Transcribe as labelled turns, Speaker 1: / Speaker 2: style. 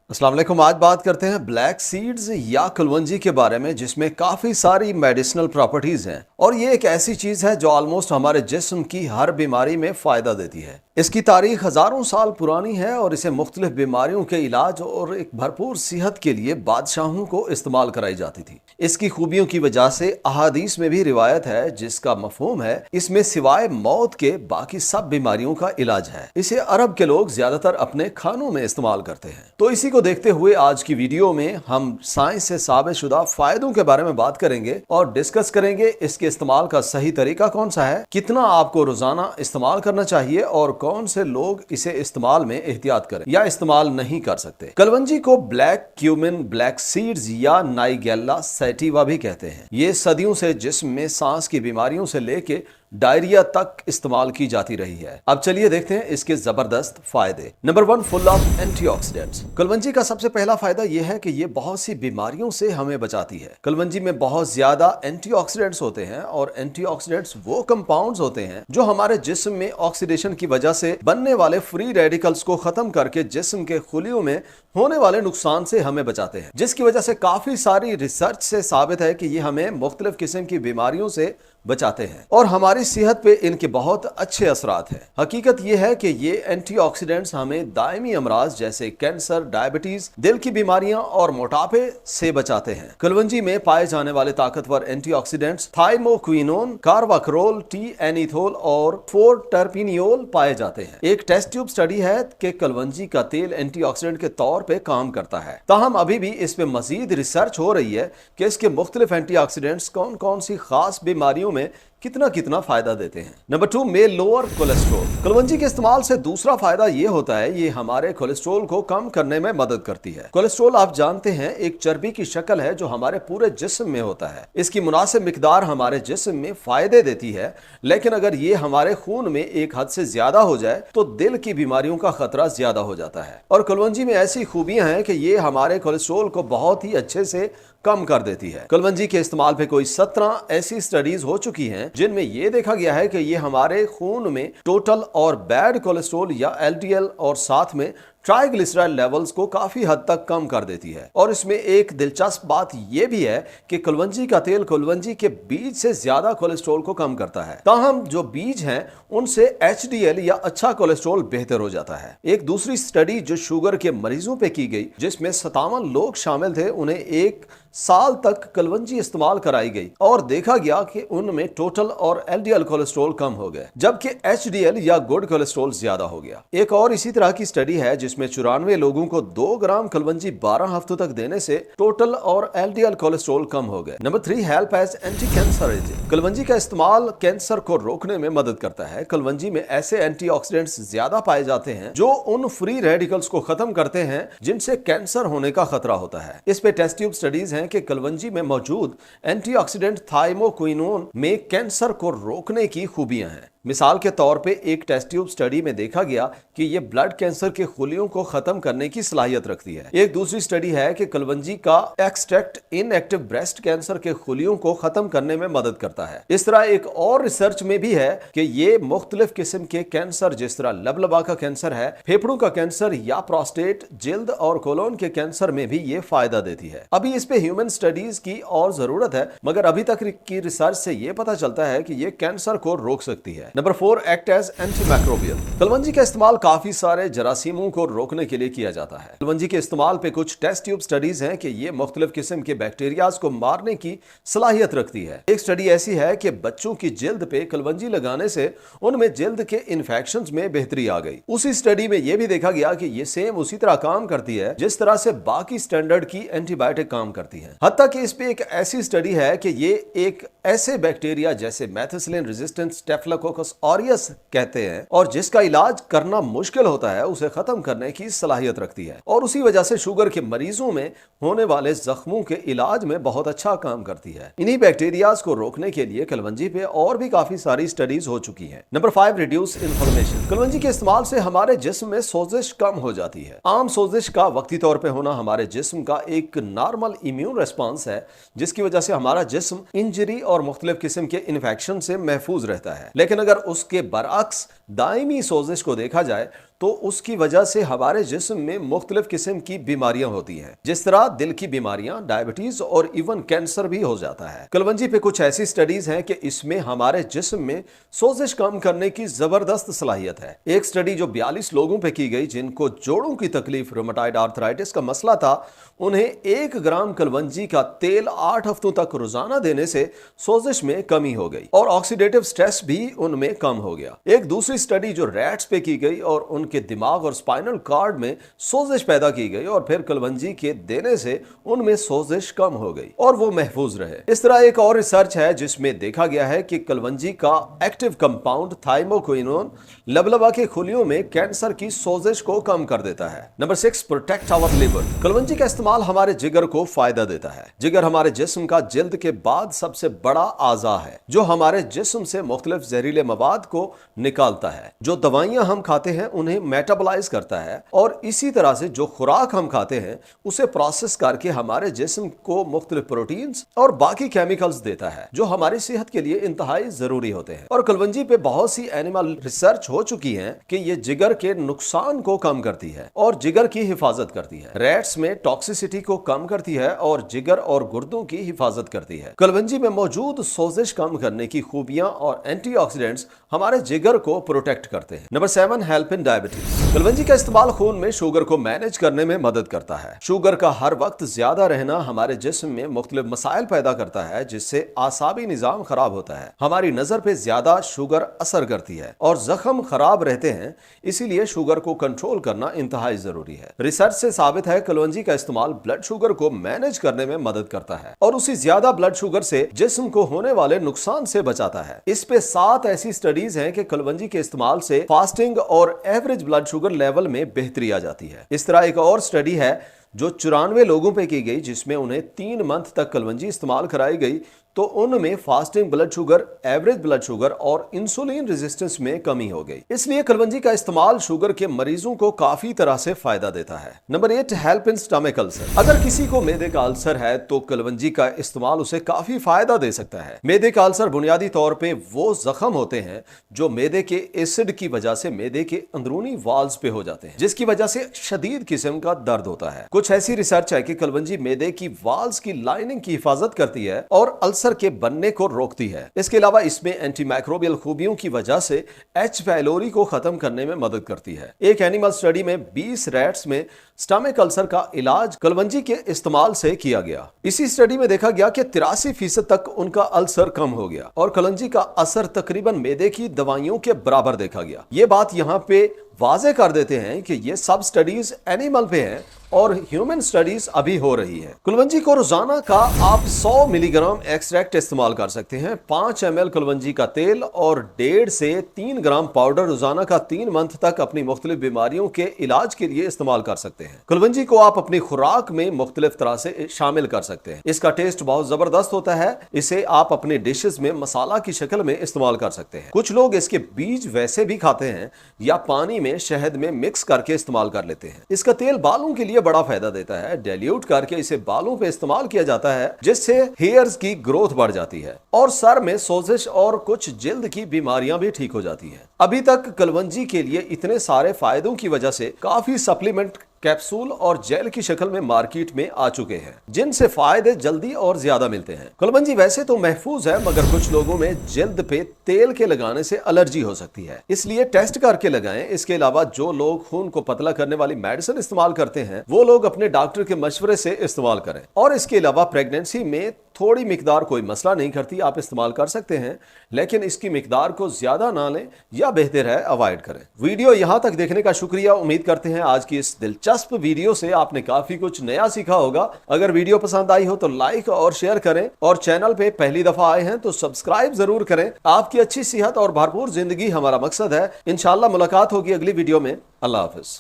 Speaker 1: अस्सलाम वालेकुम। आज बात करते हैं ब्लैक सीड्स या कलवंजी के बारे में, जिसमें काफ़ी सारी मेडिसिनल प्रॉपर्टीज़ हैं और ये एक ऐसी चीज़ है जो ऑलमोस्ट हमारे जिस्म की हर बीमारी में फ़ायदा देती है। इसकी तारीख हज़ारों साल पुरानी है और इसे मुख्तलिफ बीमारियों के इलाज और एक भरपूर सेहत के लिए बादशाहों को इस्तेमाल कराई जाती थी। इसकी खूबियों की वजह से अहादीस में भी रिवायत है जिसका मफहूम है इसमें सिवाय मौत के बाकी सब बीमारियों का इलाज है। इसे अरब के लोग ज्यादातर अपने खानों में इस्तेमाल करते हैं। तो इसी को देखते हुए आज की वीडियो में हम साइंस से साबित शुदा फायदों के बारे में बात करेंगे और डिस्कस करेंगे इसके इस्तेमाल का सही तरीका कौन सा है, कितना आपको रोजाना इस्तेमाल करना चाहिए और कौन से लोग इसे इस्तेमाल में एहतियात करें या इस्तेमाल नहीं कर सकते। कलवंजी को ब्लैक क्यूमिन, ब्लैक सीड्स या नाइगेला सैटिवा भी कहते हैं। ये सदियों से जिस्म में सांस की बीमारियों से लेके डायरिया तक इस्तेमाल की जाती रही है। अब चलिए देखते हैं इसके जबरदस्त फायदे। Number 1, full of antioxidants. Kalonji का सबसे पहला फायदा यह है कि ये बहुत सी बीमारियों से हमें बचाती है। कलवंजी में बहुत ज्यादा एंटीऑक्सीडेंट्स होते हैं और एंटीऑक्सीडेंट्स वो कंपाउंड्स होते हैं जो हमारे जिस्म में ऑक्सीडेशन की वजह से बनने वाले फ्री रेडिकल्स को खत्म करके जिस्म के खुलियों में होने वाले नुकसान से हमें बचाते हैं, जिसकी वजह से काफी सारी रिसर्च से साबित है कि ये हमें मुख्तलिफ किस्म की बीमारियों से बचाते हैं और हमारी सेहत पे इनके बहुत अच्छे असरात हैं। हकीकत यह है कि ये एंटीऑक्सीडेंट्स हमें दायमी अमराज जैसे कैंसर, डायबिटीज, दिल की बीमारियां और मोटापे से बचाते हैं। कलवंजी में पाए जाने वाले ताकतवर एंटीऑक्सीडेंट्स थाइमोक्विनोन, कार्बाक्रोल, टी एनीथोल और 4-टर्पिनियोल पाए जाते हैं। एक टेस्ट ट्यूब स्टडी है कि कलवंजी का तेल एंटीऑक्सीडेंट के तौर पे काम करता है। ताहम अभी भी इस पे मजीद रिसर्च हो रही है कि इसके मुख्तलिफ एंटीऑक्सीडेंट्स कौन कौन सी खास बीमारियों में कितना कितना फायदा देते हैं। नंबर 2, में लोअर कोलेस्ट्रॉल। कलवंजी के इस्तेमाल से दूसरा फायदा ये होता है ये हमारे कोलेस्ट्रॉल को कम करने में मदद करती है। कोलेस्ट्रॉल आप जानते हैं एक चर्बी की शक्ल है जो हमारे पूरे जिस्म में होता है। इसकी मुनासिब मिकदार हमारे जिस्म में फायदे देती है, लेकिन अगर ये हमारे खून में एक हद से ज्यादा हो जाए तो दिल की बीमारियों का खतरा ज्यादा हो जाता है। और कलवंजी में ऐसी खूबियां हैं कि ये हमारे कोलेस्ट्रॉल को बहुत ही अच्छे से कम कर देती है। कलवंजी के इस्तेमाल पे कोई 17 ऐसी स्टडीज हो चुकी हैं जिनमें यह देखा गया है कि ये हमारे खून में टोटल और बैड कोलेस्ट्रॉल या एलडीएल और साथ में ट्राइग्लिसराइड लेवल्स को काफी हद तक कम कर देती है। और इसमें एक दिलचस्प बात यह भी है कि कलवंजी का तेल कलवंजी के बीज से ज्यादा कोलेस्ट्रॉल को कम करता है। ताहम जो बीज हैं उनसे एचडीएल या अच्छा कोलेस्ट्रॉल बेहतर हो जाता है। एक दूसरी स्टडी जो शुगर के मरीजों पे की गई जिसमें 57 लोग शामिल थे, उन्हें 1 साल तक कलवंजी इस्तेमाल कराई गई और देखा गया कि उनमें टोटल और एलडीएल कोलेस्ट्रॉल कम हो गए जबकि एचडीएल या गुड कोलेस्ट्रॉल ज्यादा हो गया। एक और इसी तरह की स्टडी है जिसमें 94 लोगों को 2 ग्राम कलवंजी 12 हफ्तों तक देने से टोटल और एलडीएल कोलेस्ट्रॉल कम हो गए। Number 3, help as anti cancer agent. कलवंजी का इस्तेमाल कैंसर को रोकने में मदद करता है। कलवंजी में ऐसे एंटीऑक्सीडेंट्स ज्यादा पाए जाते हैं जो उन फ्री रेडिकल्स को खत्म करते हैं जिनसे कैंसर होने का खतरा होता है। इस पे टेस्ट ट्यूब स्टडीज हैं कि कलवंजी में मौजूद एंटीऑक्सीडेंट थाइमोक्विनोन में कैंसर को रोकने की खूबियां हैं। मिसाल के तौर पे एक टेस्ट ट्यूब स्टडी में देखा गया कि ये ब्लड कैंसर के खुलियों को खत्म करने की सलाहियत रखती है। एक दूसरी स्टडी है कि कलवंजी का एक्सट्रैक्ट इनएक्टिव ब्रेस्ट कैंसर के खुलियों को खत्म करने में मदद करता है। इस तरह एक और रिसर्च में भी है कि ये मुख्तलिफ किस्म के कैंसर जिस तरह लबलबा का कैंसर है, फेफड़ों का कैंसर या प्रोस्टेट, जिल्द और कोलोन के कैंसर में भी ये फायदा देती है। अभी इस पे ह्यूमन स्टडीज की और जरूरत है, मगर अभी तक की रिसर्च से ये पता चलता है कि ये कैंसर को रोक सकती है। Number 4, act as antimicrobial. कलवंजी का इस्तेमाल काफी सारे जरासीमों को रोकने के लिए किया जाता है। कलवंजी के इस्तेमाल पे कुछ टेस्ट ट्यूब स्टडीज हैं कि ये मुख्तलिफ किस्म के बैक्टीरियाज को मारने की सलाहियत रखती है। एक स्टडी ऐसी है कि बच्चों की जिल्द पे कलवंजी लगाने से उनमें जिल्द के इन्फेक्शंस में बेहतरी आ गई। उसी स्टडी में यह भी देखा गया कि ये सेम उसी तरह काम करती है जिस तरह से बाकी स्टैंडर्ड की एंटीबायोटिक काम करती है। हत्ता कि इस पे एक ऐसी स्टडी है कि ये एक ऐसे बैक्टीरिया जैसे मैथिसिलिन रेजिस्टेंट स्टेफिलोकोकस ऑरियस कहते हैं और जिसका इलाज करना मुश्किल होता है, उसे खत्म करने की सलाहियत रखती है और उसी वजह से शुगर के मरीजों में होने वाले जख्मों के इलाज में बहुत अच्छा काम करती है। इन्हीं बैक्टीरियाज को रोकने के लिए कलवंजी पे और भी काफी सारी स्टडीज हो चुकी हैं। Number 5, reduce inflammation. कलवंजी के इस्तेमाल से हमारे जिस्म में सोजिश कम हो जाती है। आम सोजिश का वक्ती तौर पे होना हमारे जिस्म का एक नॉर्मल इम्यून रेस्पॉन्स है जिसकी वजह से हमारा जिस्म इंजरी और मुख्तलिफ किस्म के इन्फेक्शन से महफूज रहता है। लेकिन अगर उसके बरअक्स दायमी सोजिश को देखा जाए तो उसकी वजह से हमारे जिस्म में मुख्तलिफ किस्म की बीमारियां होती हैं, जिस तरह दिल की बीमारियां, डायबिटीज और इवन कैंसर भी हो जाता है। कलवंजी पे कुछ ऐसी स्टडीज हैं कि इसमें हमारे जिस्म में सोजिश कम करने की जबरदस्त सलाहियत है। एक स्टडी जो 42 लोगों पे की गई जिनको जोड़ों की तकलीफ, रूमेटॉइड आर्थराइटिस का मसला था, उन्हें 1 ग्राम कलवंजी का तेल 8 हफ्तों तक रोजाना देने से सोजिश में कमी हो गई और ऑक्सीडेटिव स्ट्रेस भी उनमें कम हो गया। एक दूसरी स्टडी जो रैट्स पे की गई और उनके दिमाग और स्पाइनल कार्ड में सोजिश पैदा की गई और फिर कलवंजी के देने से उनमें सोजिश कम हो गई और वो महफूज रहे। इस तरह एक और रिसर्च है जिसमें देखा गया है कि कलवंजी का एक्टिव कंपाउंड थाइमोक्विनोन लबलबा के खुलियों में कैंसर की सोजिश को कम कर देता है। Number 6, protect our liver. कलवंजी का इस्तेमाल हमारे जिगर को फायदा देता है। जिगर हमारे जिस्म का जिल्द के बाद सबसे बड़ा आज़ा है जो हमारे जिस्म से मुख्तलिफ जहरीले मवाद को निकालता है। जो दवाइयां हम खाते हैं उन्हें मेटाबोलाइज करता है और इसी तरह से जो खुराक हम खाते हैं उसे प्रोसेस करके हमारे जिस्म को मुख्तलिफ प्रोटीन्स और बाकी केमिकल्स देता है जो हमारी सेहत के लिए इंतहाई जरूरी होते हैं। और कलवंजी पे बहुत सी एनिमल रिसर्च हो चुकी है कि ये जिगर के नुकसान को कम करती है और जिगर की हिफाजत करती है। रैट्स में टॉक्सिसिटी को कम करती है और जिगर और गुर्दों की हिफाजत करती है। कलवंजी में मौजूद सोजिश कम करने की खूबियां और एंटीऑक्सीडेंट्स हमारे जिगर को प्रोटेक्ट करते हैं। Number 7, help in diabetes. Kalonji का इस्तेमाल खून में शुगर को मैनेज करने में मदद करता है। शुगर का हर वक्त ज्यादा रहना हमारे जिस्म में मुख्तलिफ मसाइल पैदा करता है जिससे आसाबी निजाम खराब होता है। हमारी नजर पे ज्यादा शुगर असर करती है और जख्म खराब रहते हैं, इसीलिए शुगर को कंट्रोल करना इंतहाई जरूरी है। रिसर्च से साबित है कलवंजी का इस्तेमाल ब्लड शुगर को मैनेज करने में मदद करता है और उसी ज्यादा ब्लड शुगर से जिस्म को होने वाले नुकसान से बचाता है। इस पे 7 ऐसी स्टडीज हैं कि कलवंजी के इस्तेमाल से फास्टिंग और एवरेज ब्लड शुगर लेवल में बेहतरी आ जाती है। इस तरह एक और स्टडी है जो 94 लोगों पे की गई जिसमें उन्हें 3 मंथ तक कलवंजी इस्तेमाल कराई गई तो उनमें fasting blood sugar, average blood sugar और इंसुलिन रेजिस्टेंस में कमी हो गई। इसलिए कलवंजी का इस्तेमाल शुगर के मरीजों को काफी तरह से फायदा देता है। Number 8, help in stomach ulcer. अगर किसी को मेदे का अल्सर है तो कलवंजी का इस्तेमाल उसे काफी फायदा दे सकता है। मेदे का अल्सर बुनियादी तौर पे वो जख्म होते हैं जो मेदे के एसिड की वजह से मेदे के अंदरूनी वाल्स पे हो जाते हैं जिसकी वजह से शदीद किस्म का दर्द होता है। कुछ ऐसी रिसर्च है कि कलवंजी मेदे की वाल्स की लाइनिंग की हिफाजत करती है और अल्सर के बनने को रोकती है। इसके अलावा इसमें एंटीमाइक्रोबियल खूबियों की वजह से एच पाइलोरी को खत्म करने में मदद करती है। एक एनिमल स्टडी में 20 रैट्स में स्टमक अल्सर का इलाज कलवंजी के इस्तेमाल से किया गया। इसी स्टडी में देखा गया कि 83% तक उनका अल्सर कम हो गया और कलवंजी का असर तकरीबन मेदे की दवाइयों के बराबर देखा गया। ये बात यहाँ पे वाज़े कर देते हैं कि ये सब स्टडीज एनिमल पे हैं और ह्यूमन स्टडीज अभी हो रही है। कलवंजी को रोजाना का आप 100 मिलीग्राम एक्सट्रैक्ट इस्तेमाल कर सकते हैं। 5 ml कलवंजी का तेल और 1.5 से 3 ग्राम पाउडर रोजाना का 3 मंथ तक अपनी मुख्तलिफ बीमारियों के इलाज के लिए इस्तेमाल कर सकते हैं। कलवंजी को आप अपनी खुराक में मुख्तलिफ तरह से शामिल कर सकते हैं। इसका टेस्ट बहुत जबरदस्त होता है। इसे आप अपने डिशेस में मसाला की शक्ल में इस्तेमाल कर सकते हैं। कुछ लोग इसके बीज वैसे भी खाते हैं या पानी में शहद में मिक्स करके इस्तेमाल कर लेते हैं। इसका तेल बालों के लिए बड़ा फायदा देता है। डाइल्यूट करके इसे बालों पे इस्तेमाल किया जाता है जिससे हेयर्स की ग्रोथ बढ़ जाती है और सर में सोजिश और कुछ जिल्द की बीमारियां भी ठीक हो जाती हैं। अभी तक कलवंजी के लिए इतने सारे फायदों की वजह से काफी सप्लीमेंट, कैप्सूल और जेल की शक्ल में मार्केट में आ चुके हैं जिनसे फायदे जल्दी और ज्यादा मिलते हैं। कलवंजी वैसे तो महफूज है मगर कुछ लोगों में जिल्द पे तेल के लगाने से एलर्जी हो सकती है, इसलिए टेस्ट करके लगाएं। इसके अलावा जो लोग खून को पतला करने वाली मेडिसिन इस्तेमाल करते हैं वो लोग अपने डॉक्टर के मशवरे से इस्तेमाल करें। और इसके अलावा प्रेगनेंसी में थोड़ी मिकदार कोई मसला नहीं करती, आप इस्तेमाल कर सकते हैं, लेकिन इसकी मिकदार को ज्यादा ना लें या बेहतर है अवॉइड करें। वीडियो यहां तक देखने का शुक्रिया। उम्मीद करते हैं आज की इस दिलचस्प वीडियो से आपने काफी कुछ नया सीखा होगा। अगर वीडियो पसंद आई हो तो लाइक और शेयर करें और चैनल पे पहली दफा आए हैं तो सब्सक्राइब जरूर करें। आपकी अच्छी सेहत और भरपूर जिंदगी हमारा मकसद है। इंशाल्लाह मुलाकात होगी अगली वीडियो में। अल्लाह हाफिज।